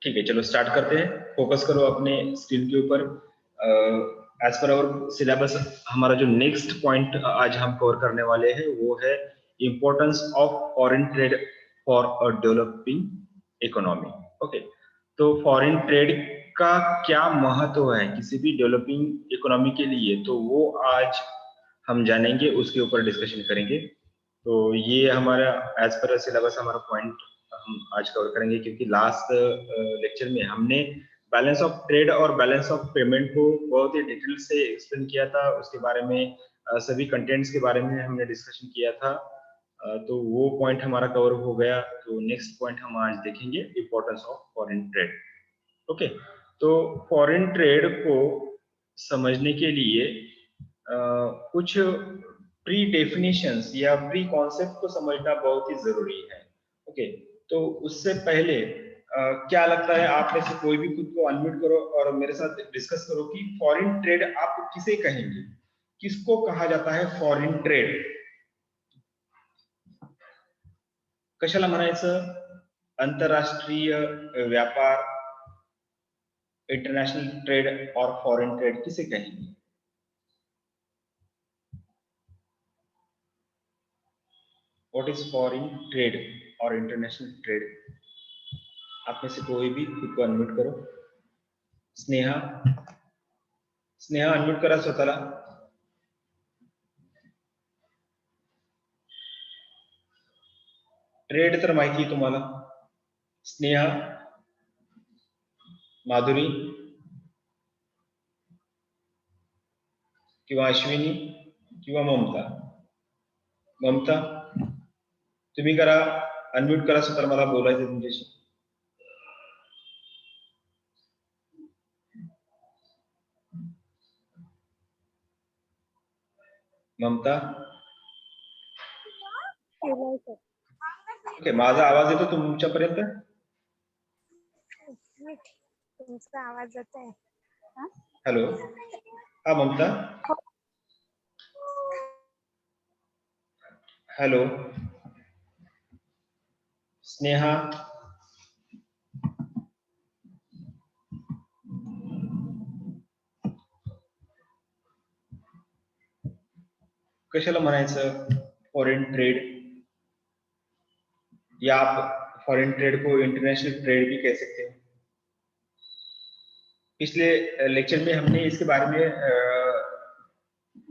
ठीक है, चलो स्टार्ट करते हैं। फोकस करो अपने स्क्रीन के ऊपर। एज पर आवर सिलेबस हमारा जो नेक्स्ट पॉइंट आज हम कवर करने वाले हैं वो है importance of foreign trade for a developing economy. Okay, तो फॉरेन ट्रेड का क्या महत्व है किसी भी डेवलपिंग इकोनॉमी के लिए, तो वो आज हम जानेंगे, उसके ऊपर डिस्कशन करेंगे। तो ये हमारा एज पर सिलेबस हमारा पॉइंट हम आज कवर करेंगे, क्योंकि लास्ट लेक्चर में हमने बैलेंस ऑफ ट्रेड और बैलेंस ऑफ पेमेंट को बहुत ही डिटेल से एक्सप्लेन किया था। उसके बारे में सभी कंटेंट्स के बारे में हमने डिस्कशन किया था। तो वो पॉइंट हमारा कवर हो गया। तो नेक्स्ट पॉइंट हम आज देखेंगे, importance of foreign trade. Okay, तो फॉरेन ट्रेड को समझने के लिए कुछ प्री डेफिनेशंस या प्री कॉन्सेप्ट को समझना बहुत ही जरूरी है। ओके, तो उससे पहले क्या लगता है, आप में से कोई भी खुद को अनम्यूट करो और मेरे साथ डिस्कस करो कि फॉरेन ट्रेड आप किसे कहेंगे, किसको कहा जाता है फॉरेन ट्रेड? कशाला म्हणायचं? आंतरराष्ट्रीय व्यापार, इंटरनेशनल ट्रेड और फॉरेन ट्रेड किसे कहेंगे? व्हाट इज फॉरेन ट्रेड और इंटरनेशनल ट्रेड? आप में से कोई भी खुद को अनम्यूट करो। स्नेहा, स्नेहा अनम्यूट करा स्वतःला। ट्रेड तर माहिती तुम्हाला? स्नेहा, माधुरी किंवा अश्विनी किंवा ममता? ममता तुम्ही करा, अनम्यूट करा स्वतःला, मला बोलायचं तुमच्याशी। ममता, ओके, माझा आवाज येतो तुमच्यापर्यंत? तुमचा आवाज जात आहे। हॅलो, हा ममता, हेलो, स्नेहा, कशाला म्हणायचं फॉरेन ट्रेड, या आप फॉरेन ट्रेड को इंटरनेशनल ट्रेड भी कह सकते हैं। पिछले लेक्चर में हमने इसके बारे में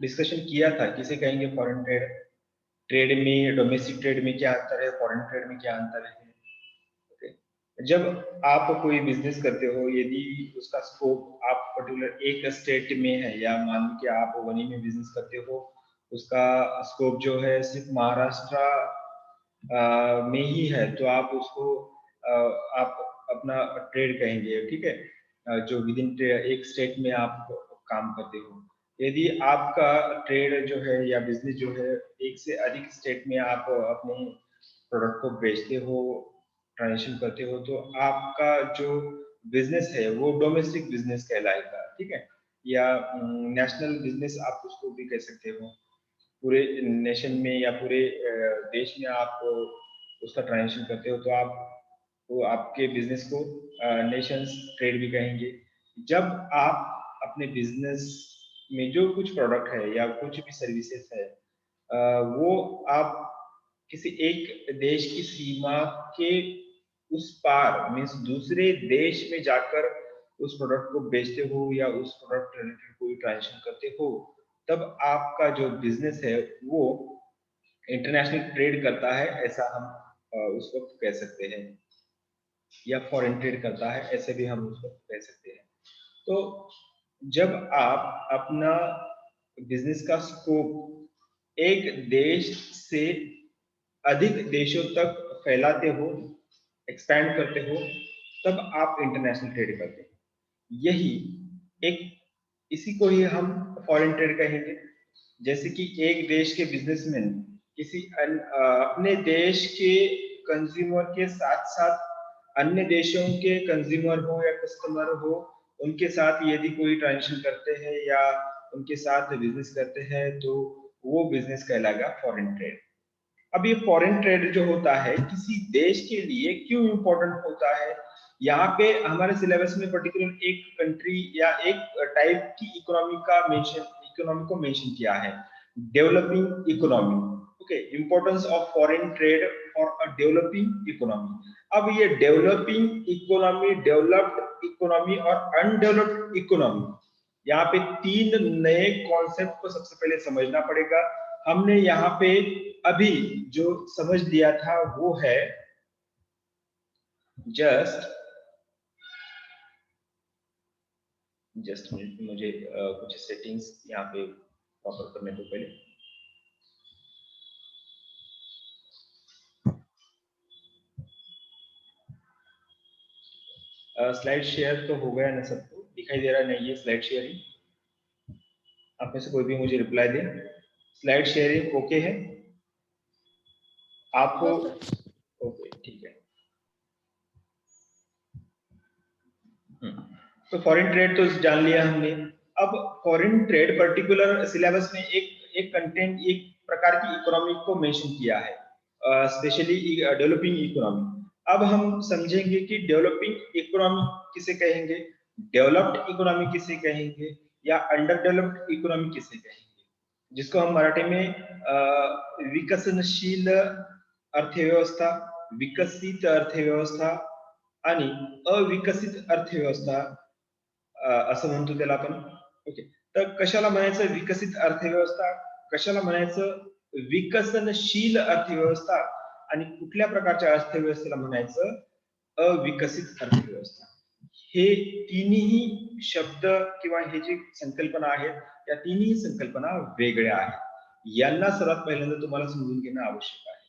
डिस्कशन किया था, किसे कहेंगे फॉरेन ट्रेड, ट्रेड में डोमेस्टिक ट्रेड में क्या अंतर है, फॉरेन ट्रेड में क्या अंतर है। जब आप कोई बिजनेस करते हो, यदि उसका स्कोप आप पर्टिकुलर एक स्टेट में है, या मान के आप वनी में बिजनेस करते हो, उसका स्कोप जो है सिर्फ महाराष्ट्र में ही है, तो आप उसको आप अपना ट्रेड कहेंगे, ठीक है, जो विद इन एक स्टेट में आप काम करते हो। यदि आपका ट्रेड जो है या बिजनेस जो है एक से अधिक स्टेट में आप अपने प्रोडक्ट को बेचते हो, ट्रांजेक्शन करते हो, तो आपका जो बिजनेस है वो डोमेस्टिक बिजनेस कहलाएगा, ठीक है, या नेशनल बिजनेस आप उसको भी कह सकते हो। पूरे नेशन में या पूरे देश में आप उसका ट्रांजेक्शन करते हो, तो आप वो आपके बिजनेस को नेशंस ट्रेड भी कहेंगे। जब आप अपने बिजनेस में जो कुछ प्रोडक्ट है या कुछ भी सर्विसेज है, वो आप किसी एक देश की सीमा के उस पार मीन्स दूसरे देश में जाकर उस प्रोडक्ट को बेचते हो या उस प्रोडक्ट रिलेटेड कोई ट्रांजेक्शन करते हो, तब आपका जो बिजनेस है वो इंटरनेशनल ट्रेड करता है, ऐसा हम उस वक्त कह सकते हैं, या फॉरेन ट्रेड करता है, ऐसे भी हम उस वक्त कह सकते हैं। तो जब आप अपना बिजनेस का स्कोप एक देश से अधिक देशों तक फैलाते हो, एक्सपैंड करते हो, तब आप इंटरनेशनल ट्रेड करते हैं। यही एक, इसी को ही हम फॉरेन ट्रेड कहेंगे। जैसे कि एक देश के बिजनेसमैन किसी अपने देश के कंज्यूमर के साथ साथ अन्य देशों के कंज्यूमर हो या कस्टमर हो, उनके साथ यदि कोई ट्रांजेक्शन करते हैं या उनके साथ बिजनेस करते हैं, तो वो बिजनेस कहलाएगा फॉरेन ट्रेड। अब ये फॉरेन ट्रेड जो होता है किसी देश के लिए क्यों इम्पोर्टेंट होता है, यहाँ पे हमारे सिलेबस में पर्टिकुलर एक कंट्री या एक टाइप की इकोनॉमी को मेंशन किया है, developing economy. Okay, importance of foreign trade for a developing economy. अब ये डेवलपिंग इकोनॉमी, डेवलप्ड इकोनॉमी और अनडेवलप्ड इकोनॉमी, यहाँ पे तीन नए कॉन्सेप्ट को सबसे पहले समझना पड़ेगा। हमने यहाँ पे अभी जो समझ लिया था वो है जस्ट मुझे कुछ सेटिंग्स यहाँ पे प्रॉपर करने को पहले। स्लाइड शेयर तो हो गया ना, सबको दिखाई दे रहा नहीं ये स्लाइड शेयरिंग? आप में से कोई भी मुझे रिप्लाई दे, स्लाइड शेयरिंग ओके है आपको? ओके ठीक है। तो फॉरेन ट्रेड तो जान लिया हमने। अब फॉरेन ट्रेड पर्टिकुलर सिलेबस में एक कंटेंट, एक प्रकार की इकोनॉमी को मेंशन किया है, स्पेशली डेवलपिंग इकोनॉमी। अब हम समझेंगे कि डेवलपिंग इकोनॉमी किसे कहेंगे, डेवलप्ड इकोनॉमी किसे कहेंगे, या अंडर डेवलप्ड इकोनॉमी किसे कहेंगे, जिसको हम मराठी में विकसनशील अर्थव्यवस्था, विकसित अर्थव्यवस्था आणि अविकसित अर्थव्यवस्था असं म्हणतो त्याला आपण। ओके, तर कशाला म्हणायचं विकसित अर्थव्यवस्था, कशाला म्हणायचं विकसनशील अर्थव्यवस्था, आणि कुठल्या प्रकारच्या अर्थव्यवस्थेला म्हणायचं अविकसित अर्थव्यवस्था। हे तिन्ही शब्द किंवा हे जी संकल्पना आहेत या तिन्ही संकल्पना वेगळ्या आहेत। यांना सर्वात पहिल्यांदा तुम्हाला समजून घेणं आवश्यक आहे,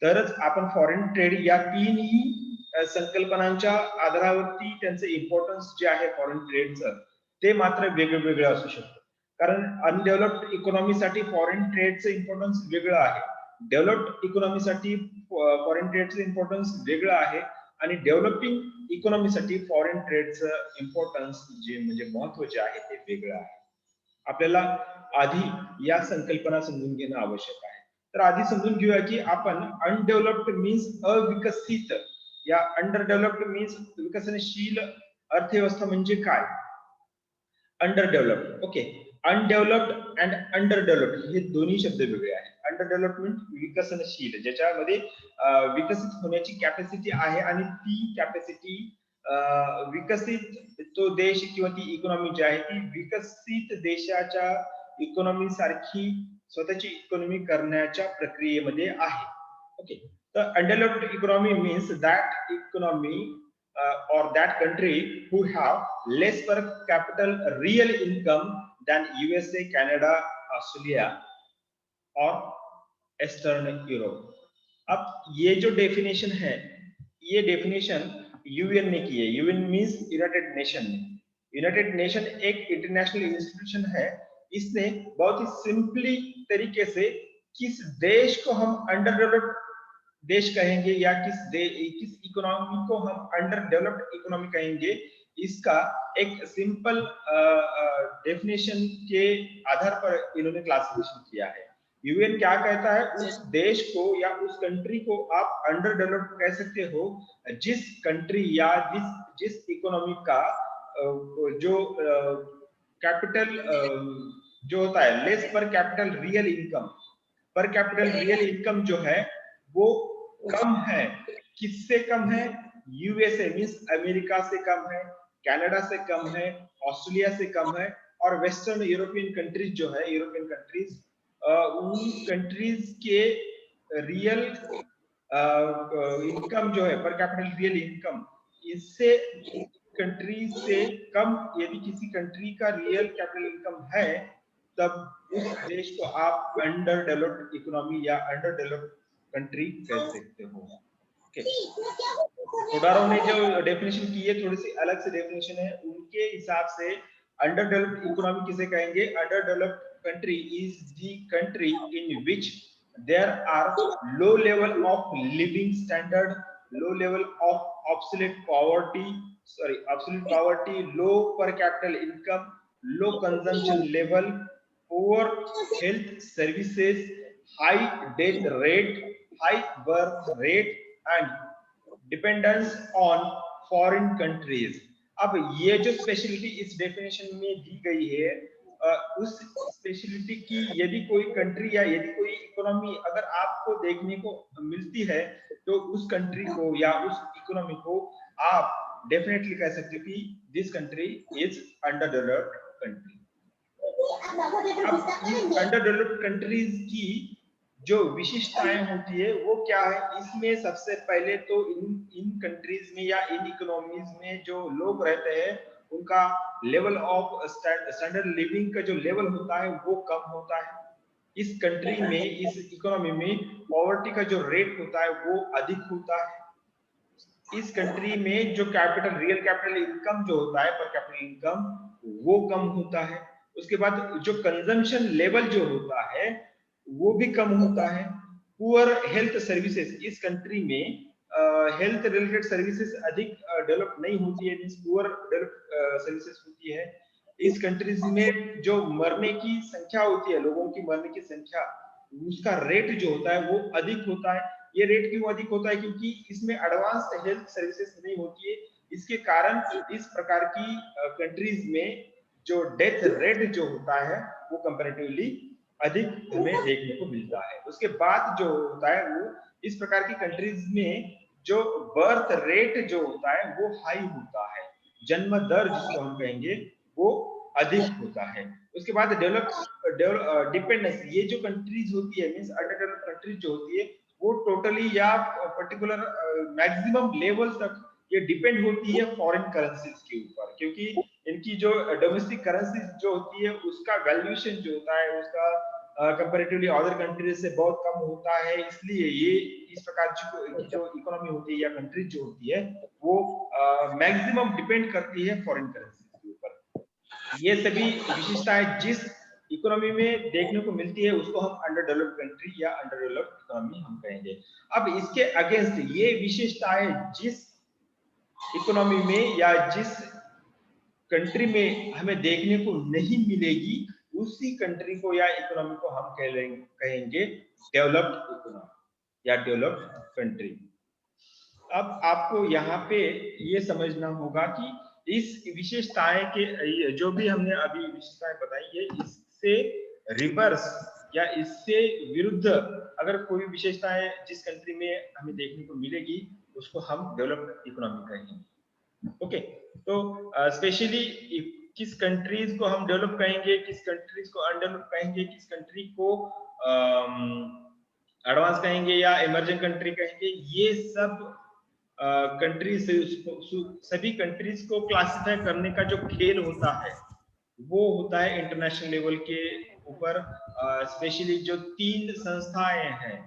तरच आपण फॉरेन ट्रेड या तीनही संकल्पनांच्या आधारावरती त्यांचं इम्पॉर्टन्स जे आहे फॉरेन ट्रेडचं ते मात्र वेगवेगळं असू शकतं। कारण अनडेव्हलप्ड इकॉनॉमीसाठी फॉरेन ट्रेडचं इम्पॉर्टन्स वेगळं आहे, डेव्हलप्ड इकॉनॉमीसाठी फॉरेन ट्रेडचं इम्पॉर्टन्स वेगळं आहे, आणि डेव्हलपिंग इकॉनॉमीसाठी फॉरेन ट्रेडचं इम्पॉर्टन्स जे म्हणजे महत्व जे आहे ते वेगळं आहे। आपल्याला आधी या संकल्पना समजून घेणं आवश्यक आहे। तर आधी समजून घेऊया की आपण अनडेव्हलप्ड मीन्स अविकसित, या अंडर डेव्हलप्ड मीन्स विकसनशील अर्थव्यवस्था म्हणजे काय, underdeveloped. Okay, undeveloped and underdeveloped हे दोन्ही शब्द वेगळे आहेत। अंडर डेव्हलपमेंट विकसनशील, ज्याच्यामध्ये विकसित होण्याची कॅपॅसिटी आहे, आणि ती कॅपॅसिटी विकसित तो देश किंवा ती इकॉनॉमी जी आहे ती विकसित देशाच्या इकॉनॉमी सारखी स्वतःची इकॉनॉमी करण्याच्या प्रक्रियेमध्ये आहे। Okay, the undeveloped economy means that economy or that country who have less per capital real income than USA, Canada, Australia और Eastern Europe। अब ये जो डेफिनेशन है, ये डेफिनेशन यूएन ने की है। यूएन मींस यूनाइटेड नेशन ने। यूनाइटेड नेशन एक इंटरनेशनल इंस्टीट्यूशन है, इसने बहुत ही सिंपली तरीके से किस देश को हम अंडर डेवलप्ड देश कहेंगे या किस इकोनॉमी को हम अंडर डेवलप्ड इकोनॉमी कहेंगे, इसका एक सिंपल डेफिनेशन के आधार पर इन्होंने क्लासिफिकेशन किया है। यूएन क्या कहता है, उस देश को या उस कंट्री को आप अंडर डेवलप्ड कह सकते हो जिस कंट्री या जिस इकोनॉमी का जो कैपिटल जो होता है लेस पर कैपिटल रियल इनकम, पर कैपिटल रियल इनकम जो है वो कम है। किससे कम है? यूएसए मींस अमेरिका से कम है, कनाडा से कम है, ऑस्ट्रेलिया से कम है, और वेस्टर्न यूरोपियन कंट्रीज जो है, यूरोपियन कंट्रीज, उन कंट्रीज के रियल इनकम जो है पर कैपिटल रियल इनकम, इससे कंट्री से कम यदि किसी कंट्री का रियल कैपिटल इनकम है, तब उस देश को आप अंडर डेवलप्ड इकोनॉमी या अंडर डेवलप्ड कंट्री कह सकते हो। ओके, टोडारो ने जो डेफिनेशन की है थोड़ी सी अलग से डेफिनेशन है, उनके हिसाब से अंडर डेवलप्ड इकोनॉमी किसे कहेंगे? Under developed country is the country in which there are low level of living standard, low level of absolute poverty, low per capital income, low consumption level, poor health services, high death rate, high birth rate, and dependence on foreign countries. अब ये जो speciality इस definition में दी गई है, उस speciality की यदि कोई कंट्री या यदि कोई इकोनॉमी अगर आपको देखने को मिलती है, तो उस कंट्री को या उस इकोनॉमी को आप डेफिनेटली कह सकते हो कि this country is under developed country. अब इस अंडर डेवलप्ड कंट्रीज की जो विशिष्टताएं होती है वो क्या है, इसमें सबसे पहले तो इन कंट्रीज में या इन इकोनॉमीज में जो लोग रहते हैं उनका लेवल ऑफ स्टैंडर्ड लिविंग का जो लेवल होता है वो कम होता है। इस कंट्री में, इस इकोनॉमी में पॉवर्टी का जो रेट होता है वो अधिक होता है। इस कंट्री में जो कैपिटल, रियल कैपिटल इनकम जो होता है, पर कैपिटल इनकम, वो कम होता है। उसके बाद जो कंजम्पशन लेवल जो होता है वो भी कम होता है। पुअर हेल्थ सर्विसेज, इस कंट्री में हेल्थ रिलेटेड सर्विसेज अधिक डेवलप नहीं होती है, मींस पुअर सर्विसेज होती है। इस कंट्रीज में जो मरने की संख्या होती है, लोगों की मरने की संख्या, उसका रेट जो होता है वो अधिक होता है। ये रेट क्यों अधिक होता है? क्योंकि इसमें एडवांस्ड हेल्थ सर्विसेज नहीं होती है। इसके कारण इस प्रकार की कंट्रीज में जो डेथ रेट जो होता है वो कंपैरेटिवली अधिक हमें देखने को मिलता है। उसके बाद जो होता है वो इस प्रकार की कंट्रीज में जो बर्थ रेट जो होता है वो हाई होता है, जन्म दर जिसको हम कहेंगे वो अधिक होता है। उसके बाद डिपेंडेंस, ये जो कंट्रीज होती है मींस अंडर डेवलप्ड कंट्रीज जो होती है वो टोटली या पर्टिकुलर मैक्सिमम लेवल तक ये डिपेंड होती है फॉरेन करेंसीज के ऊपर, क्योंकि इनकी जो डोमेस्टिक करेंसी जो होती है उसका वैल्यूएशन जो होता है उसका कंपैरेटिवली अदर कंट्रीज से बहुत कम होता है। इसलिए ये इस प्रकार की जो इकोनॉमी होती है या कंट्रीज जो होती है वो मैक्सिमम डिपेंड करती है फॉरेन करेंसी के ऊपर। ये सभी विशेषताएं जिस इकोनॉमी में देखने को मिलती है उसको हम अंडर डेवलप्ड कंट्री या अंडर डेवलप्ड इकोनॉमी हम कहेंगे। अब इसके अगेंस्ट ये विशेषताएं जिस इकोनॉमी में या जिस कंट्री में हमें देखने को नहीं मिलेगी, उसी कंट्री को या इकोनॉमी को हम कहेंगे डेवलप्ड इकोनॉमी या डेवलप्ड कंट्री। अब आपको यहाँ पे ये समझना होगा कि इस विशेषताएं के जो भी हमने अभी विशेषताएं बताई है, इससे रिवर्स या इससे विरुद्ध अगर कोई विशेषताएं जिस कंट्री में हमें देखने को मिलेगी उसको हम डेवलप्ड इकोनॉमी कहेंगे। ओके, तो स्पेशली किस कंट्रीज को हम डेवलप कहेंगे, किस कंट्रीज को अनडेवलप कहेंगे, किस कंट्री को एडवांस कहेंगे या इमर्जिंग कंट्री कहेंगे, ये सब कंट्रीज सभी कंट्रीज को क्लासिफाई करने का जो खेल होता है वो होता है इंटरनेशनल लेवल के ऊपर। स्पेशली जो 3 संस्थाएं हैं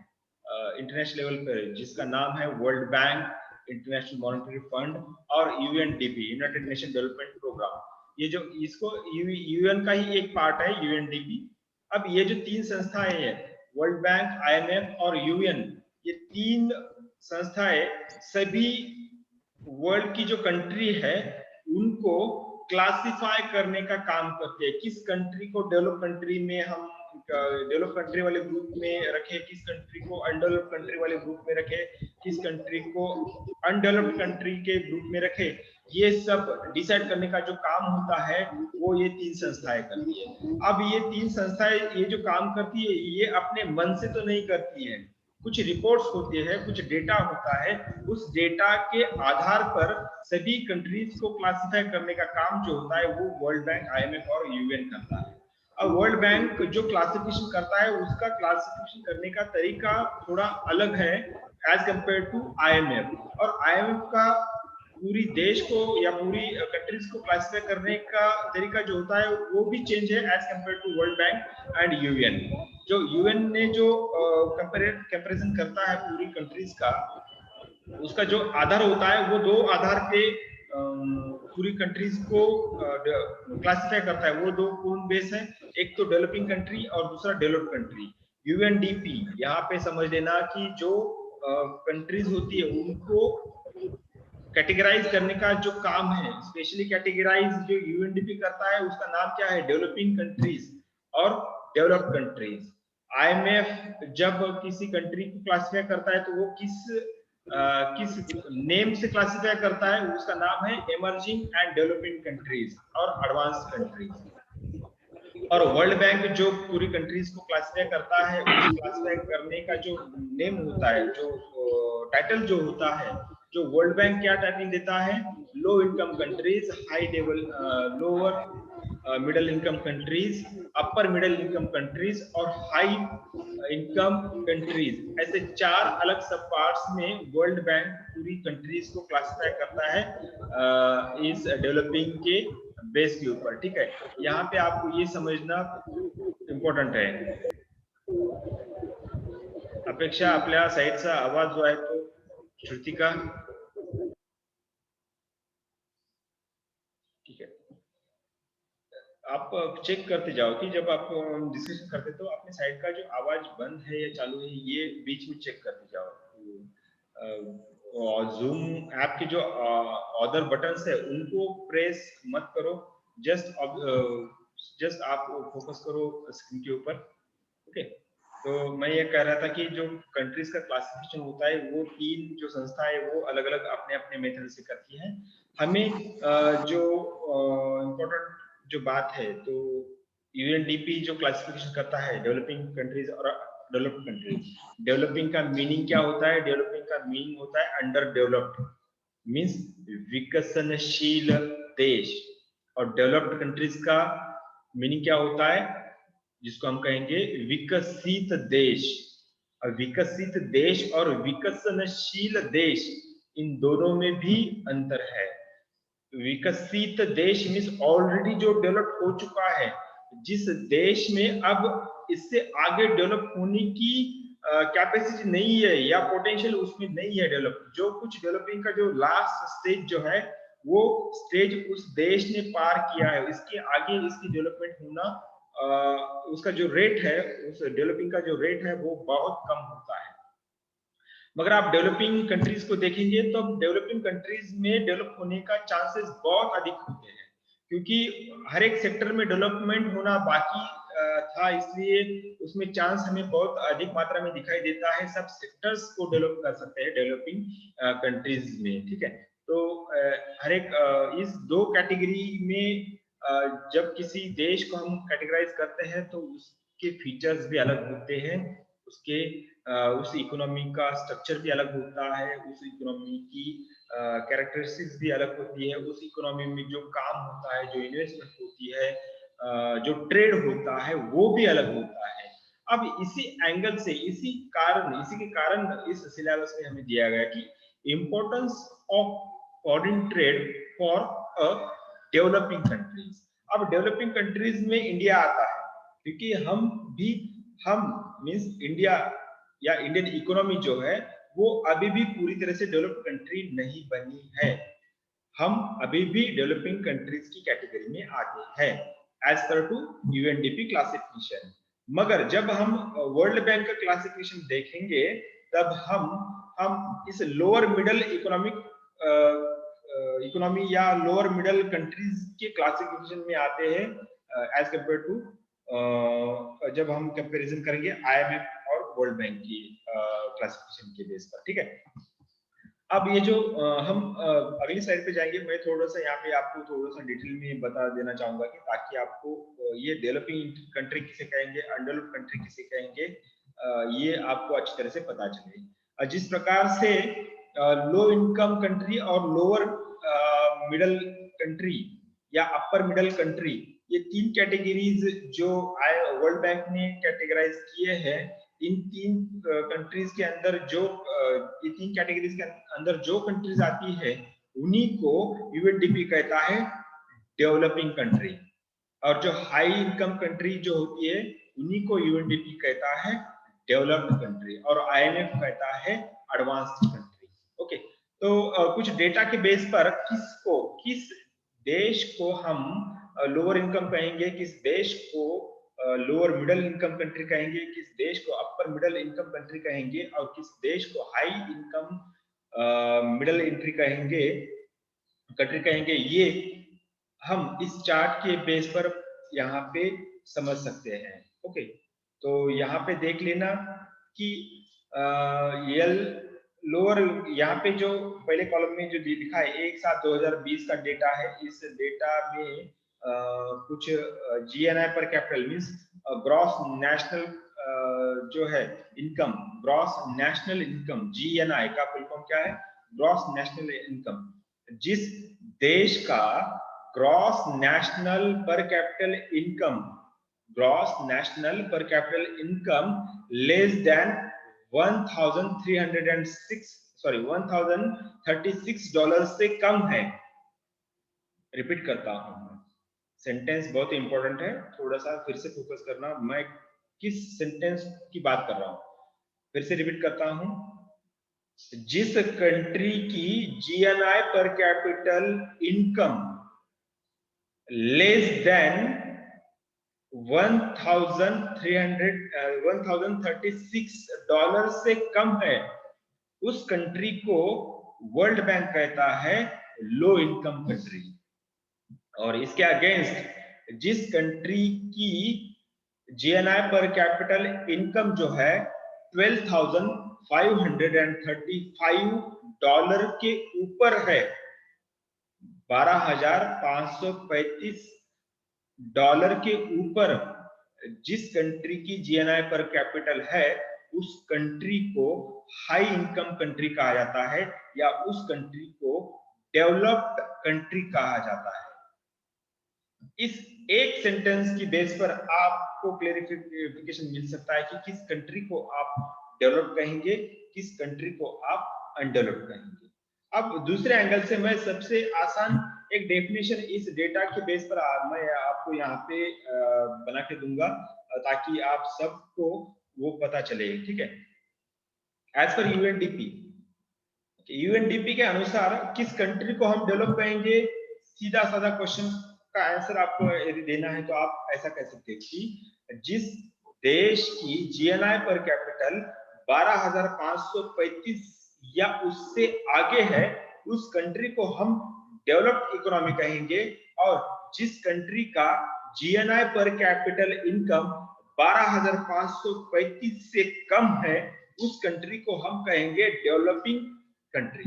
इंटरनेशनल लेवल पर, जिसका नाम है world bank, international monetary fund और UNDP, united nation development programme. ये जो इसको यूएन का ही एक पार्ट है यूएनडीपी। अब ये जो 3 संस्थाएं हैं, वर्ल्ड बैंक, आईएमएफ और यूएन, ये 3 संस्थाएं सभी वर्ल्ड की जो कंट्री है उनको क्लासिफाई करने का काम करते हैं। किस कंट्री को डेवलप कंट्री में हम डेवलप कंट्री वाले ग्रुप में रखे, किस कंट्री को अनडेवलप्ड कंट्री वाले ग्रुप में रखे, किस कंट्री को अनडेवलप्ड कंट्री के ग्रुप में रखे, ये सब डिसाइड करने का जो काम होता है वो ये 3 संस्थाएं करती है। अब ये 3 संस्थाएं ये जो काम करती है ये अपने मन से तो नहीं करती है, कुछ रिपोर्ट्स होते हैं, कुछ डेटा होता है, उस डेटा के आधार पर सभी कंट्रीज को क्लासिफाई करने का काम जो होता है वो वर्ल्ड बैंक, आईएमएफ और यूएन करता है। अब वर्ल्ड बैंक जो क्लासिफिकेशन करता है उसका क्लासिफिकेशन करने का तरीका थोड़ा अलग है एज कंपेयर टू आईएमएफ, और आईएमएफ का पूरी देश को या पूरी कंट्रीज को क्लासिफाई करने का तरीका जो होता है वो भी चेंज है as compare to world bank and UN. जो यूएन ने जो कंपैरिजन करता है पूरी कंट्रीज का, उसका जो आधार होता है वो 2 आधार पे पूरी कंट्रीज को क्लासिफाई करता है। वो 2 कौन बेस है, एक तो डेवलपिंग कंट्री और दूसरा डेवलप्ड कंट्री। यूएनडीपी यहाँ पे समझ लेना कि जो कंट्रीज होती है उनको कैटेगराइज करने का जो काम है, स्पेशली कैटेगराइज जो यूएनडीपी करता है उसका नाम क्या है, डेवलपिंग कंट्रीज और डेवलप्ड कंट्रीज। आईएमएफ जब किसी कंट्री को क्लासिफाई करता है तो वो किस किस नेम से क्लासिफाई करता है, उसका नाम है इमर्जिंग एंड डेवलपिंग कंट्रीज और एडवांस कंट्रीज। और वर्ल्ड बैंक जो पूरी कंट्रीज को क्लासिफाई करता है, उस क्लासिफाई करने का जो नेम होता है, जो टाइटल जो होता है, जो वर्ल्ड बैंक क्या टाइटल देता है, low income countries, high level, lower middle income countries, upper middle income countries और हाई इनकम कंट्रीज, ऐसे 4 अलग सब पार्ट्स में वर्ल्ड बैंक पूरी कंट्रीज को क्लासिफाई करता है इस डेवलपिंग के बेस के ऊपर। ठीक है, यहाँ पे आपको ये समझना इम्पोर्टंट है। अपेक्षा आपल्या साईडचा आवाज जो आहे तो श्रुतिका, ठीक है, आप चेक करते जाओ कि जब आप डिस्कशन करते तो अपने साइड का जो आवाज बंद है या चालू है ये बीच में चेक करते जाओ। और जूम ऐप के जो अदर बटन्स है उनको प्रेस मत करो, जस्ट आप फोकस करो स्क्रीन के ऊपर। ओके, तो मैं ये कह रहा था कि जो कंट्रीज का क्लासिफिकेशन होता है वो 3 जो संस्था है वो अलग अलग अपने अपने मेथड से करती है। हमें जो इम्पोर्टेंट जो बात है, तो यूएनडीपी जो क्लासिफिकेशन करता है डेवलपिंग कंट्रीज और डेवलप्ड कंट्रीज। डेवलपिंग का मीनिंग क्या होता है? डेवलपिंग का मीनिंग होता है अंडर डेवलप्ड, मीन्स विकसनशील देश। और डेवलप्ड कंट्रीज का मीनिंग क्या होता है, जिसको हम कहेंगे विकसित देश। और विकसित देश और विकसनशील देश, इन दोनों में भी अंतर है। विकसित देश मीन्स ऑलरेडी जो डेवलप हो चुका है, जिस देश में अब इससे आगे डेवलप होने की कैपेसिटी नहीं है या पोटेंशियल उसमें नहीं है डेवलप, जो कुछ डेवलपिंग का जो लास्ट स्टेज जो है वो स्टेज उस देश ने पार किया है, इसके आगे इसकी डेवलपमेंट होना उसका जो रेट है, उस डेवलपिंग का जो रेट है वो बहुत कम होता है। मगर आप डेवलपिंग कंट्रीज को देखेंगे तो डेवलपिंग कंट्रीज में डेवलप होने का चांसेस बहुत अधिक होते हैं, क्योंकि हर एक सेक्टर में डेवलपमेंट होना बाकी था, इसलिए उसमें चांस हमें बहुत अधिक मात्रा में दिखाई देता है। सब सेक्टर्स को डेवलप कर सकते हैं डेवलपिंग कंट्रीज में। ठीक है, तो हर एक इस 2 कैटेगरी में जब किसी देश को हम कैटेगराइज करते हैं तो उसके फीचर्स भी अलग होते हैं, उसके उस इकोनॉमी का स्ट्रक्चर भी अलग होता है, उस इकोनॉमी की कैरेक्टरिस्टिक्स भी अलग होती है, उस इकोनॉमी में जो काम होता है, जो इन्वेस्टमेंट होती है, जो ट्रेड होता है वो भी अलग होता है। अब इसी एंगल से, इसी के कारण इस सिलेबस में हमें दिया गया कि importance of foreign trade for a developing countries. अब डेवलपिंग कंट्रीज में इंडिया आता है, क्योंकि हम मीन्स इंडिया या इंडियन इकोनॉमी जो है वो अभी भी पूरी तरह से डेवलप्ड कंट्री नहीं बनी है। हम अभी भी डेवलपिंग कंट्रीज की कैटेगरी में आते हैं as per to UNDP classification. मगर जब हम वर्ल्ड बैंक का क्लासिफिकेशन देखेंगे तब हम इस लोअर मिडिल इकोनॉमी या लोअर मिडिल कंट्रीज के क्लासिफिकेशन में आते हैं एज कंपेयर टू जब हम कंपैरिजन करेंगे आईएमएफ और वर्ल्ड बैंक की क्लासिफिकेशन के बेस पर। ठीक है, अब ये जो हम अगली स्लाइड पे जाएंगे, मैं थोड़ा सा यहाँ पे आपको थोड़ा सा डिटेल में बता देना चाहूंगा कि ताकि आपको ये डेवलपिंग कंट्री किसे कहेंगे, अनडेवलप्ड कंट्री किसे कहेंगे, ये आपको अच्छी तरह से पता चले। जिस प्रकार से लो इनकम कंट्री और लोअर मिडिल कंट्री या अपर मिडिल कंट्री, ये 3 कैटेगरीज जो वर्ल्ड बैंक ने कैटेगराइज किए हैं, इन 3 कंट्रीज के अंदर जो ये 3 कैटेगरीज के अंदर जो कंट्रीज आती है उन्हीं को यूएनडीपी कहता है डेवलपिंग कंट्री, और जो हाई इनकम कंट्री जो होती है उन्हीं को यूएनडीपी कहता है डेवलप्ड कंट्री, और आईएमएफ कहता है एडवांस्ड कंट्री। ओके, तो कुछ डेटा के बेस पर किस देश को हम लोअर इनकम कहेंगे, किस देश को लोअर मिडिल इनकम कंट्री कहेंगे, किस देश को अपर मिडिल इनकम कंट्री कहेंगे, और किस देश को हाई इनकम मिडिल कंट्री कहेंगे, ये हम इस चार्ट के बेस पर यहाँ पे समझ सकते हैं। ओके, तो यहाँ पे देख लेना कि लोअर यहाँ पे जो पहले कॉलम में जो लिखा है 1/7/2020 का डेटा है, इस डेटा में कुछ जीएनआई पर कैपिटल मींस ग्रॉस नेशनल जो है income, gross national income, GNI का फुल फॉर्म क्या है? Gross national income. जिस देश का ग्रॉस नेशनल पर कैपिटल इनकम, ग्रॉस नेशनल पर capital income less than 1036 dollar से कम है। रिपीट करता हूं, सेंटेंस बहुत इंपॉर्टेंट है, थोड़ा सा फिर से फोकस करना, मैं किस सेंटेंस की बात कर रहा हूं। फिर से रिपीट करता हूं, जिस कंट्री की जीएनआई पर capital income less than 1036 dollar से कम है, उस कंट्री को वर्ल्ड बैंक कहता है लो इनकम कंट्री। और इसके अगेंस्ट जिस कंट्री की जीएनआई पर कैपिटल इनकम जो है 12,535 डॉलर के ऊपर है, 12,535 डॉलर के ऊपर जिस कंट्री की जीएनआई पर कैपिटल है, उस कंट्री को हाई इनकम कंट्री कहा जाता है, या उस कंट्री को डेवलप्ड कंट्री कहा जाता है। इस एक सेंटेंस की बेस पर आपको क्लेरिफिकेशन मिल सकता है कि किस कंट्री को आप डेवलप कहेंगे, किस कंट्री को आप अनडेवलप्ड कहेंगे। अब दूसरे एंगल से मैं सबसे आसान एक डेफिनेशन इस डेटा के बेस पर मैं आपको यहाँ पे बना के दूंगा, ताकि आप सबको वो पता चले, ठीक है। एज पर यूएनडीपी के अनुसार किस कंट्री को हम डेवलप कहेंगे, सीधा साधा क्वेश्चन का आंसर आपको यदि देना है तो आप ऐसा कह सकते हैं कि जिस देश की जीएनआई पर कैपिटल 12,535 या उससे आगे है, उस कंट्री को हम डेवलप्ड इकोनॉमी कहेंगे, और जिस कंट्री का जीएनआई पर कैपिटल इनकम 12,535 से कम है, उस कंट्री को हम कहेंगे डेवलपिंग कंट्री।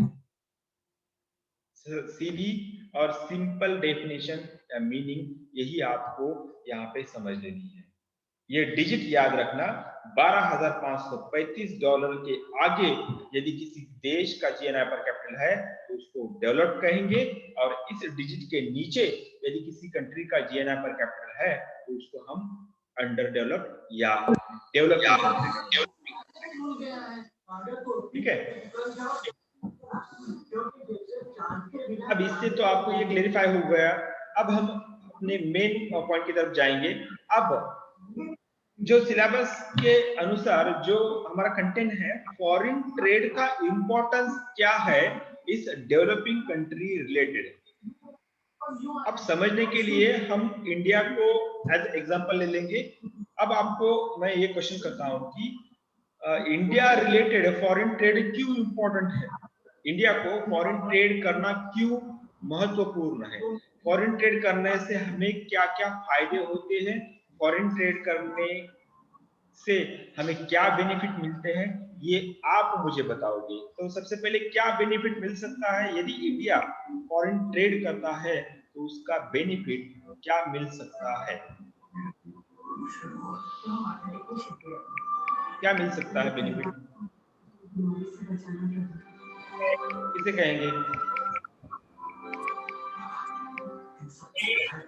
सीधी और सिंपल डेफिनेशन या मीनिंग यही आपको यहाँ पे समझ लेनी है। ये डिजिट याद रखना, 12,535 डॉलर के आगे यदि किसी देश का जीएनआई पर कैपिटल है तो उसको डेवलप्ड कहेंगे, और इस डिजिट के नीचे यदि किसी कंट्री का जीएनआई पर कैपिटल है तो उसको हम अंडर डेवलप्ड या डेवलपिंग कंट्री, ठीक है। अब इससे तो आपको ये क्लेरिफाई हो गया। अब हम अपने मेन पॉइंट की तरफ जाएंगे। अब जो सिलेबस के अनुसार जो हमारा कंटेंट है, फॉरेन ट्रेड का इंपॉर्टेंस क्या है इस डेवलपिंग कंट्री रिलेटेड। अब समझने के लिए हम इंडिया को एज एग्जांपल ले लेंगे। अब आपको मैं ये क्वेश्चन करता हूं कि इंडिया रिलेटेड फॉरेन ट्रेड क्यों इंपॉर्टेंट है, इंडिया को फॉरेन ट्रेड करना क्यों महत्वपूर्ण है, फॉरेन ट्रेड करने से हमें क्या क्या फायदे होते हैं, फॉरेन ट्रेड करने से हमें क्या बेनिफिट मिलते हैं, ये आप मुझे बताओगे। तो सबसे पहले क्या बेनिफिट मिल सकता है यदि इंडिया फॉरेन ट्रेड करता है, तो उसका बेनिफिट क्या मिल सकता है, क्या मिल सकता है बेनिफिट, किसे कहेंगे?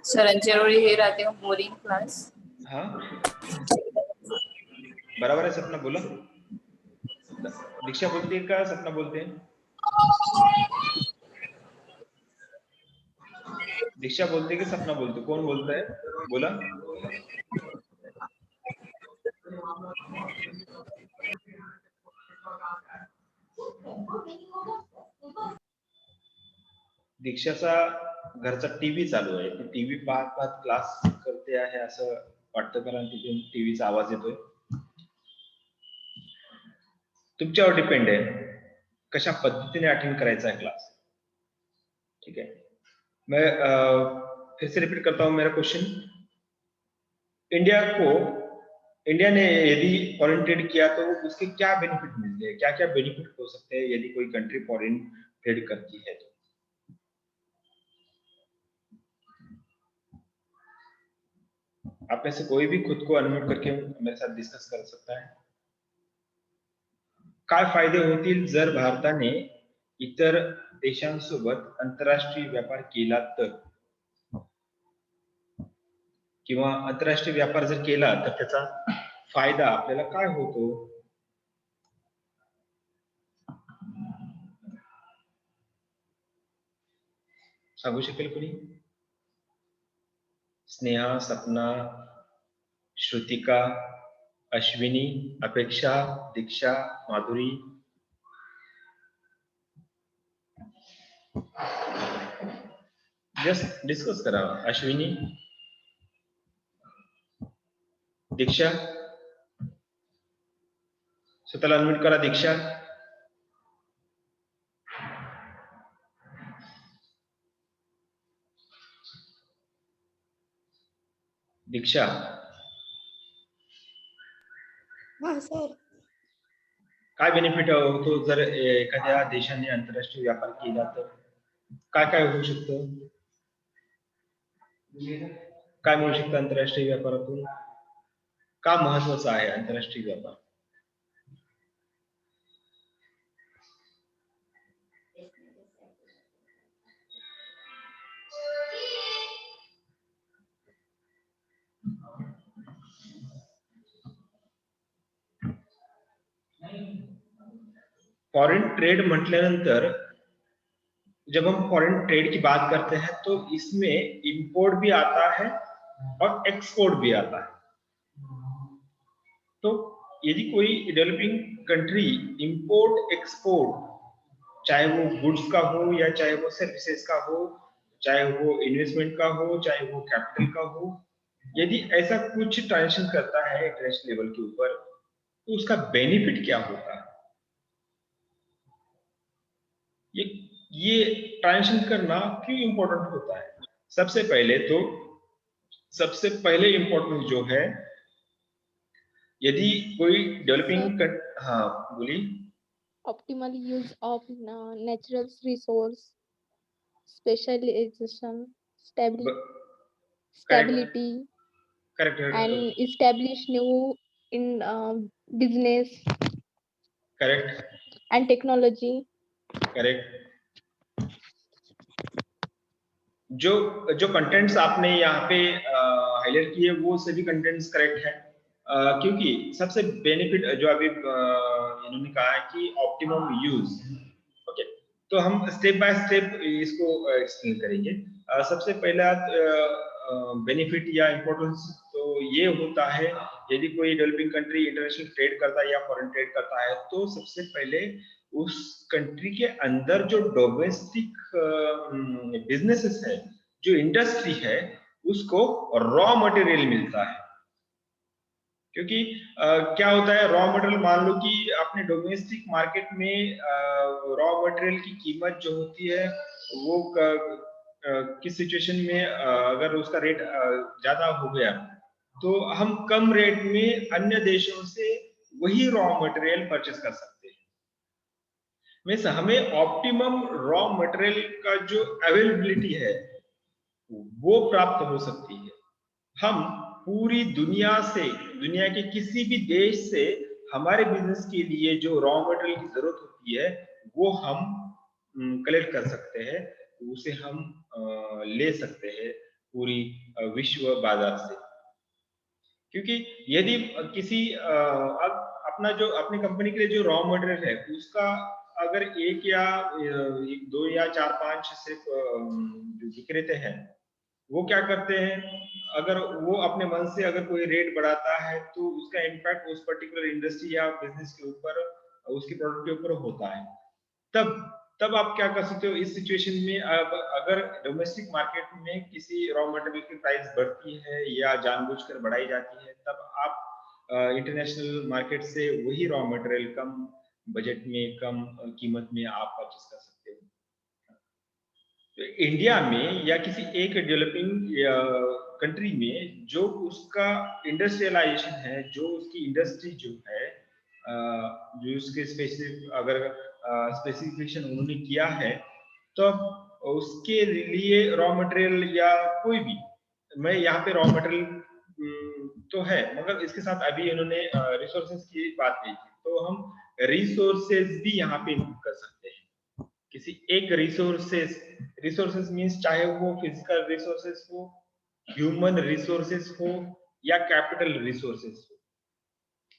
सर जरूरी है रहते हो बोरिंग क्लास। हाँ बराबर है, सपना बोला, दीक्षा बोलती है का सपना बोलते हैं, दीक्षा बोलती है कि सपना बोलते, कौन बोलता है, बोला। दीक्षाचा घरचा टीव्ही चालू आहे, ती टीव्ही पाहत पाहत क्लास करते आहे असं वाटतं, कारण तिथून टीव्हीचा आवाज येतोय। तुमच्यावर डिपेंड आहे कशा पद्धतीने अटेंड करायचा है क्लास, ठीक है। मैं फिर से रिपीट करता हूं मेरा क्वेश्चन। इंडिया को इंडिया ने यदि फॉरेन ट्रेड किया तो उसके क्या बेनिफिट मिलते हैं, क्या क्या बेनिफिट हो सकते हैं यदि कोई कंट्री फॉरेन ट्रेड करती है तो? आप में से कोई भी खुद को अनम्यूट करके मेरे साथ डिस्कस कर सकता है. काय फायदे होतील जर भारताने इतर देशांसोबत आंतरराष्ट्रीय व्यापार केला तर, किंवा आंतरराष्ट्रीय व्यापार जर केला तर त्याचा फायदा आपल्याला काय होतो? सांगू शकेल कोणी? स्नेहा, सपना, श्रुतिका, अश्विनी, अपेक्षा, दीक्षा, माधुरी. जस्ट डिस्कस करा. अश्विनी, दीक्षा, स्वतःला अनम्यूट करा. दीक्षा, दीक्षा. हाँ सर. काय बेनिफिट होतो जर एखाद्या देशाने आंतरराष्ट्रीय व्यापार केला तर? काय काय होऊ शकतं? काय मिळू शकतं आंतरराष्ट्रीय व्यापारातून? का महत्वाचा आहे आंतरराष्ट्रीय व्यापार? फॉरेन ट्रेड म्हटल्यानंतर जब हम फॉरेन ट्रेड की बात करते हैं तो इसमें इंपोर्ट भी आता है और एक्सपोर्ट भी आता है. तो यदि कोई डेवलपिंग कंट्री इंपोर्ट एक्सपोर्ट, चाहे वो गुड्स का हो या चाहे वो सर्विसेज का हो, चाहे वो इन्वेस्टमेंट का हो, चाहे वो कैपिटल का हो, यदि ऐसा कुछ ट्रांजेक्शन करता है इंटरनेशनल लेवल के ऊपर तो उसका बेनिफिट क्या होता है? ये ट्रांजेक्शन करना क्यों इंपॉर्टेंट होता है? सबसे पहले इंपॉर्टेंट जो है, यदि कोई डेवलपिंग, हाँ बोलिए. Optimal use of natural resource, specialization, stability, correct. and establish new in business, correct, and technology. correct. जो कंटेंट्स आपने यहाँ पे हाईलाइट किए वो सभी कंटेंट्स करेक्ट है, क्योंकि सबसे बेनिफिट जो अभी इन्होंने कहा है कि ऑप्टिमम यूज. ओके, तो हम स्टेप बाय स्टेप इसको एक्सप्लेन करेंगे. सबसे पहला बेनिफिट या इम्पोर्टेंस तो ये होता है, यदि कोई डेवलपिंग कंट्री इंटरनेशनल ट्रेड करता है या फॉरेन ट्रेड करता है तो सबसे पहले उस कंट्री के अंदर जो डोमेस्टिक बिजनेसेस है, जो इंडस्ट्री है, उसको रॉ मटेरियल मिलता है. क्योंकि क्या होता है, रॉ मटेरियल, मान लो कि अपने डोमेस्टिक मार्केट में रॉ मटेरियल की कीमत जो होती है वो किस सिचुएशन में अगर उसका रेट ज्यादा हो गया तो हम कम रेट में अन्य देशों से वही रॉ मटेरियल परचेस कर सकते हैं. मीन्स हमें ऑप्टिमम रॉ मटेरियल का जो अवेलेबिलिटी है वो प्राप्त हो सकती है. हम पूरी दुनिया से, दुनिया के किसी भी देश से हमारे बिजनेस के लिए जो रॉ मटेरियल की जरूरत होती है वो हम कलेक्ट कर सकते हैं, उसे हम ले सकते हैं पूरी विश्व बाजार से. क्योंकि यदि किसी अपना जो अपनी कंपनी के लिए जो रॉ मटेरियल है उसका अगर एक या दो या चार पांच सिर्फ जो विक्रेता हैं वो क्या करते हैं, अगर वो अपने मन से अगर कोई रेट बढ़ाता है तो उसका इम्पैक्ट उस पर्टिकुलर इंडस्ट्री या बिजनेस के ऊपर, उसके प्रोडक्ट के ऊपर होता है. तब आप क्या कर सकते हो इस सिचुएशन में, अगर डोमेस्टिक मार्केट में किसी रॉ मटेरियल की प्राइस बढ़ती है या जानबूझकर बढ़ाई जाती है, तब आप इंटरनेशनल मार्केट से वही रॉ मटेरियल कम बजट में, कम कीमत में आप परचेस कर सकते हो. तो इंडिया में या किसी एक डेवलपिंग कंट्री में जो उसका इंडस्ट्रियलाइजेशन है, जो उसकी इंडस्ट्री जो है, जो उसके स्पेसिफिक अगर स्पेसिफिकेशन उन्होंने किया है, तो उसके लिए रॉ मटेरियल या कोई भी, मैं यहाँ पे रॉ मटेरियल तो है, मगर इसके साथ अभी इन्होंने रिसोर्सेज की बात की थी, तो हम रिसोर्सेज भी यहाँ पे इंक्लूड कर सकते हैं। किसी एक रिसोर्सेज मीन्स चाहे वो फिजिकल रिसोर्सेज हो, ह्यूमन रिसोर्सेज हो या कैपिटल रिसोर्सेज हो।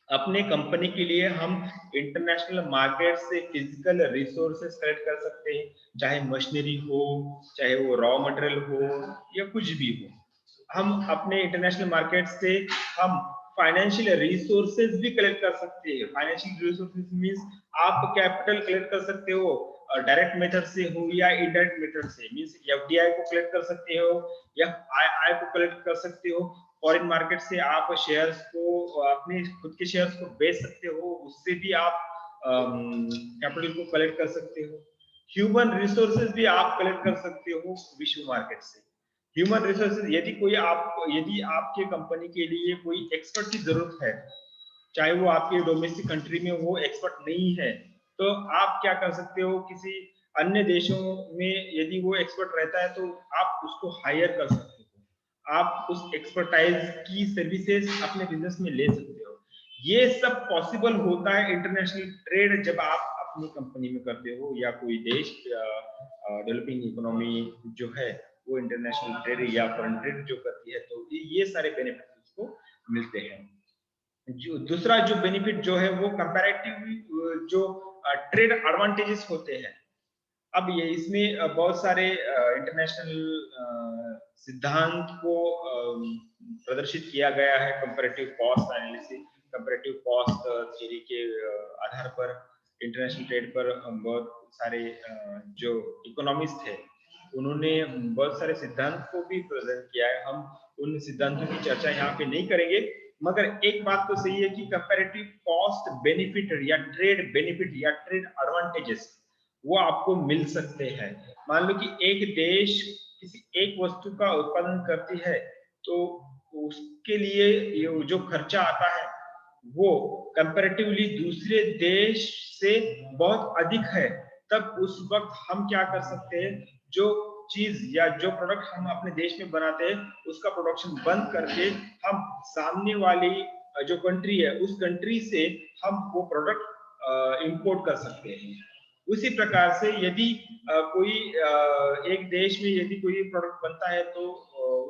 अपने कंपनी के लिए हम इंटरनेशनल मार्केट से फिजिकल रिसोर्सेज कलेक्ट कर सकते हैं, चाहे मशीनरी हो, चाहे वो रॉ मटेरियल हो या कुछ भी हो। हम अपने इंटरनेशनल मार्केट से हम फाइनेंशियल रिसोर्सेज भी कलेक्ट कर सकते हैं। फाइनेंशियल रिसोर्सेज मींस आप कैपिटल कलेक्ट कर सकते हो, डायरेक्ट मेथड से हो या इनडायरेक्ट मेथड से, मींस एफडीआई को कलेक्ट कर सकते हो या आई को कलेक्ट कर सकते हो। फॉरेन मार्केट से आप शेयर्स को, अपने खुद के शेयर्स को बेच सकते हो, उससे भी आप कैपिटल को कलेक्ट कर सकते हो। ह्यूमन रिसोर्सेज भी आप कलेक्ट कर सकते हो विश्व मार्केट से। ह्यूमन रिसोर्सेज, यदि आपके कंपनी के लिए कोई एक्सपर्ट की जरूरत है, चाहे वो आपके डोमेस्टिक कंट्री में वो एक्सपर्ट नहीं है, तो आप क्या कर सकते हो, किसी अन्य देशों में यदि वो एक्सपर्ट रहता है तो आप उसको हायर कर सकते हो, आप उस एक्सपर्टाइज की सर्विसेज अपने बिजनेस में ले सकते हो। ये सब पॉसिबल होता है इंटरनेशनल ट्रेड जब आप अपनी कंपनी में करते हो, या कोई देश डेवलपिंग इकोनॉमी जो है वो इंटरनेशनल ट्रेड या फॉरेन ट्रेड जो करती है, तो ये सारे बेनिफिट उसको मिलते हैं। जो दूसरा जो बेनिफिट जो है वो कंपैरेटिव जो ट्रेड एडवांटेजेस होते हैं। अब ये इसमें बहुत सारे इंटरनेशनल सिद्धांत को प्रदर्शित किया गया है। Comparative cost analysis, comparative cost theory के आधार पर इंटरनेशनल ट्रेड पर बहुत सारे जो इकोनॉमिस्ट थे उन्होंने बहुत सारे सिद्धांत को भी प्रेजेंट किया है। हम उन सिद्धांतों की चर्चा यहाँ पे नहीं करेंगे, मगर एक बात तो सही है कि कंपैरेटिव कॉस्ट बेनिफिट या ट्रेड बेनिफिट या ट्रेड एडवांटेजेस वो आपको मिल सकते हैं। मान लो कि एक देश किसी एक वस्तु का उत्पादन करती है, तो उसके लिए ये जो खर्चा आता है वो कंपैरेटिवली दूसरे देश से बहुत अधिक है। तब उस वक्त हम क्या कर सकते हैं, जो चीज या जो प्रोडक्ट हम अपने देश में बनाते हैं उसका प्रोडक्शन बंद करके हम सामने वाली जो कंट्री है उस कंट्री से हम वो प्रोडक्ट इंपोर्ट कर सकते हैं। उसी प्रकार से यदि कोई एक देश में यदि कोई प्रोडक्ट बनता है तो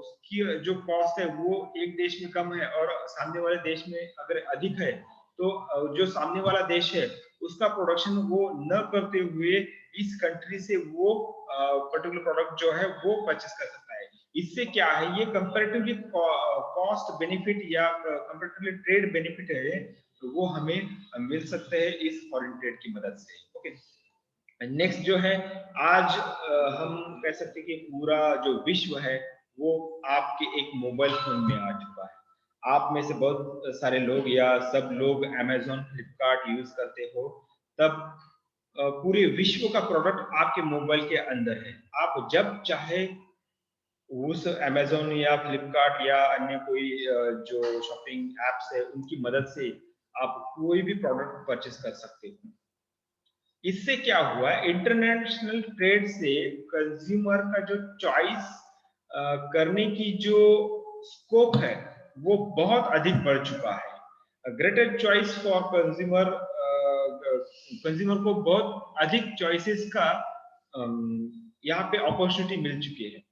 उसकी जो कॉस्ट है वो एक देश में कम है और सामने वाले देश में अगर अधिक है, तो जो सामने वाला देश है उसका प्रोडक्शन वो न करते हुए इस कंट्री से वो पर्टिकुलर प्रोडक्ट जो है वो परचेस कर सकता है। इससे क्या है, ये कंपैरेटिवली कॉस्ट बेनिफिट या कंपैरेटिवली ट्रेड बेनिफिट है, तो वो हमें मिल सकते हैं इस फॉरेन ट्रेड की मदद से। ओके, नेक्स्ट जो है, आज हम कह सकते हैं कि पूरा जो विश्व है वो आपके एक मोबाइल फोन में आ चुका है। आप में से बहुत सारे लोग या सब लोग अमेज़न, फ्लिपकार्ट यूज करते हो, तब पूरे विश्व का प्रोडक्ट आपके मोबाइल के अंदर है। आप जब चाहे उस अमेज़न या फ्लिपकार्ट या अन्य कोई जो शॉपिंग एप्स है उनकी मदद से आप कोई भी प्रोडक्ट परचेस कर सकते हो। इससे क्या हुआ, इंटरनेशनल ट्रेड से कंज्यूमर का जो चॉइस करने की जो स्कोप है वो बहुत अधिक बढ़ चुका है। Greater choice for consumer, consumer को बहुत अधिक चॉइसेस का यहाँ पे अपॉर्चुनिटी मिल चुकी है।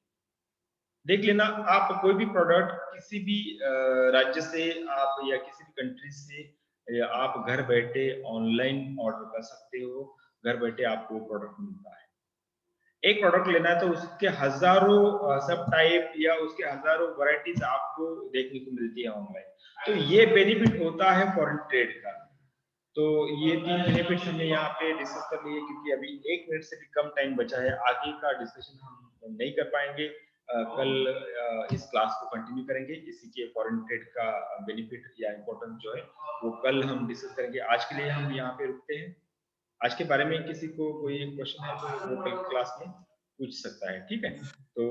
देख लेना, आप कोई भी प्रोडक्ट किसी भी राज्य से आप या किसी भी कंट्री से आप घर बैठे ऑनलाइन ऑर्डर कर सकते हो। घर बैठे आपको प्रोडक्ट मिलता है। एक प्रोडक्ट लेना है तो उसके हजारों सब टाइप या उसके हजारों वैरायटीज आपको देखने को मिलती है ऑनलाइन। तो ये बेनिफिट होता है फॉरेन ट्रेड का। तो ये 3 बेनिफिट्स हमने यहाँ पे डिस्कस कर लिए, क्योंकि अभी 1 मिनट से भी कम टाइम बचा है। आगे का डिस्कशन हम नहीं कर पाएंगे। कल इस क्लास को कंटिन्यू करेंगे। इसी के फॉरेन ट्रेड का बेनिफिट या इम्पोर्टेंस जो है वो कल हम डिस्कस करेंगे। आज के लिए हम यहाँ पे रुकते हैं। आज के बारे में किसी को कोई क्वेश्चन है तो वो कल क्लास में पूछ सकता है, ठीक है। तो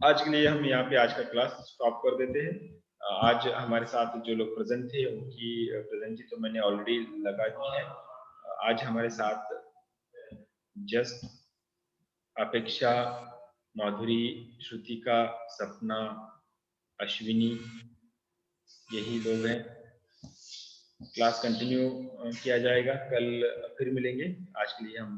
आज के लिए हम यहाँ पे आज का क्लास स्टॉप कर देते हैं। आज हमारे साथ जो लोग प्रेजेंट थे उनकी प्रेजेंट तो मैंने ऑलरेडी लगा दी है। आज हमारे साथ जस्ट, अपेक्षा, माधुरी, श्रुतिका, सपना, अश्विनी, यही लोग हैं। क्लास कंटिन्यू किया जाएगा, कल फिर मिलेंगे। आज के लिए हम